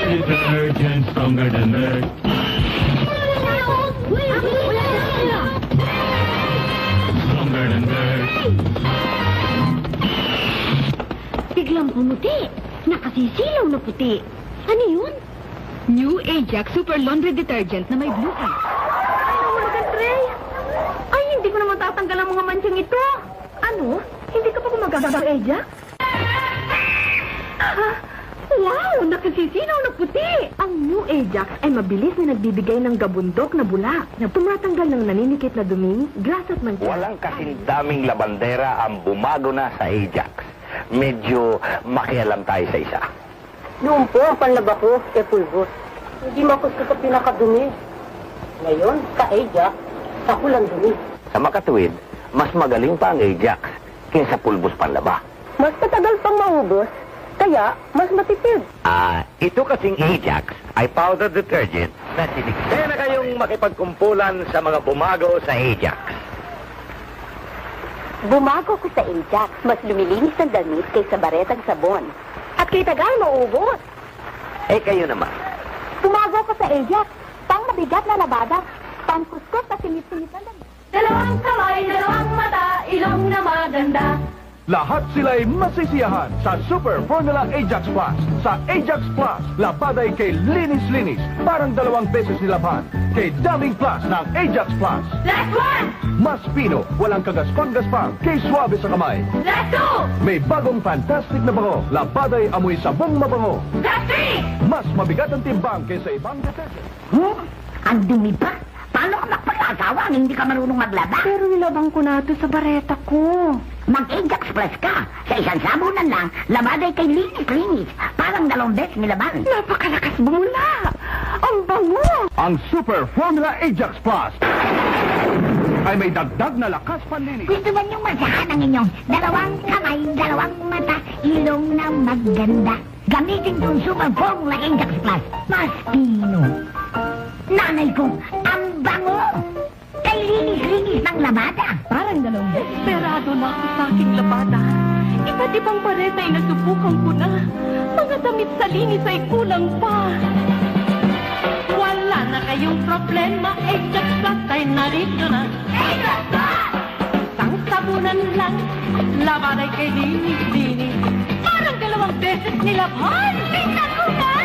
Detergent stronger than dirt. Stronger than dirt. Biglang pumuti. Nakasisilaw na puti. Ano yun? New Ajax Super Laundry Detergent na may blue ink. Ano naman, Trey? Ay, hindi ko naman tatanggal ang mga manchang ito. Ano? Hindi ka pa gumagamit ng Ajax? Wow! Nakasisilaw na puti! Ang New Ajax ay mabilis na nagbibigay ng gabundok na bula na tumatanggal ng naninikit na dumi, gas at mancha. Walang kasing daming labandera ang bumago na sa Ajax. Medyo makialam tayo sa isa. Noon po, ang panlaba ko, pulbos. Hindi makusto sa pinakadumi. Ngayon, ka-Ajax, sa kulang dumi. Sa makatuwid, mas magaling pa ang Ajax kaysa pulbos panlaba. Mas matagal pang maubos, kaya mas matipid. Ito kasing Ajax ay powder detergent na sinikse na kayong makipagkumpulan sa mga bumago sa Ajax. Bumago ko sa Ajax, mas lumilinis ang damit kaysa baretang sabon. At kay tagal maubos. Eh kayo naman. Bumago ko sa Ajax, pang mabigat na labada, pang kuskus at sinip-sinip na damit. Dalawang kamay, dalawang mata, ilong na maganda. Lahat sila'y masisiyahan sa Super Formula Ajax Plus. Sa Ajax Plus, lapaday kay linis-linis, parang 2 beses nilabhan. Kay daming plus ng Ajax Plus. Last one! Mas pino, walang kagaspang-gaspang, kay suabe sa kamay. Last two! May bagong fantastic na bango, lapaday amoy sabong mabango. Last three! Mas mabigat ang timbang kaysa ibang detergent. Ang dumi pa? Paano ka magpag-asawa ang hindi ka marunong maglaba? Pero nilabang ko na ito sa bareta ko. Mag-Ajax Plus ka. Sa isang sabunan lang, labaday kay linis-linis. Parang 2 beses nilaban. Napakalakas bumula. Ang bango. Ang Super Formula Ajax Plus ay may dagdag na lakas panlinis. Gusto ba niyong masahan ang inyong 2 kamay, 2 mata, ilong na maganda? Gamitin kong Super Formula Ajax Plus. Mas pino. Nanay ko, ang bango! Kay linis-linis ng labada. Parang 2 beses. Esperado na ako sa aking labada. Iba't ibang pareta ay nasubukan ko na. Mga damit sa linis ay kulang pa. Wala na kayong problema. Ajax Plus ay narito na. Ajax Plus! Isang sabunan lang. Labada ay kay linis-linis. Parang 2 beses nilabhan. Tingnan ko na!